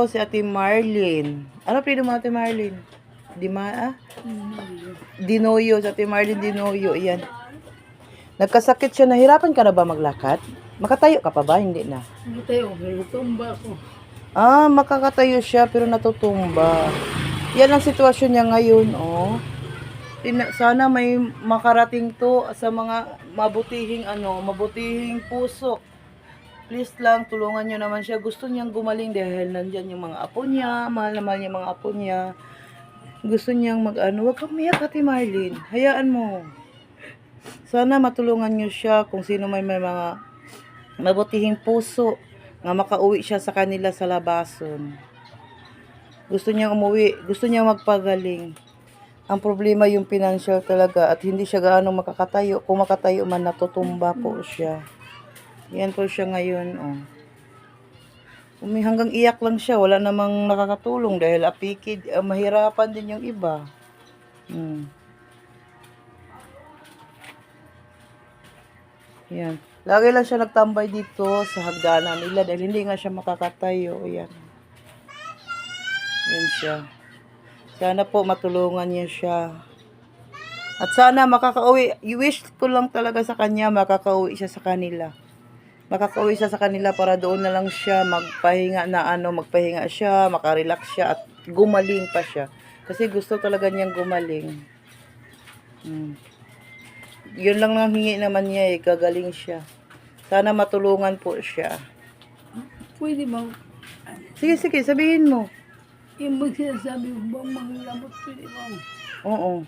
Si Ate Marlene. Ano pwede mo Ate Marlene? Dinoyo. Si Ate Marlene Dinoyo. Yan. Nagkasakit siya. Nahirapan ka na ba maglakad? Makatayo ka pa ba? Hindi na. Makatayo, natumba ako. Makakatayo siya pero natutumba. Yan ang sitwasyon niya ngayon, oh. Sana may makarating to sa mga mabutihing puso. Please lang, tulungan nyo naman siya. Gusto niyang gumaling dahil nandyan yung mga apo niya. Mahal na mahal niya mga apo niya. Gusto niyang Huwag kang umiyak, Ate Marlene. Hayaan mo. Sana matulungan nyo siya kung sino may mga mabutihing puso nga makauwi siya sa kanila sa labason. Gusto niyang umuwi. Gusto niyang magpagaling. Ang problema yung financial talaga at hindi siya gaano makakatayo. Kung makatayo man, natutumba po siya. Yan po siya ngayon, oh. Hanggang iyak lang siya. Wala namang nakakatulong dahil apikid. Mahirapan din yung iba. Yan. Lagi lang siya nagtambay dito sa hagdanan nila dahil hindi nga siya makakatayo. Yan. Yan siya. Sana po matulungan niya siya. At sana makakauwi. I-wish ko lang talaga sa kanya makakauwi siya sa kanila. Makakauwi siya sa kanila para doon na lang siya magpahinga magpahinga siya, makarelax siya at gumaling pa siya. Kasi gusto talaga niyang gumaling. Yun lang ang hingi naman niya gagaling siya. Sana matulungan po siya. Pwede ba? Sige, sabihin mo. Yung sinasabi mo bang mga lamot, pwede ba? Oo.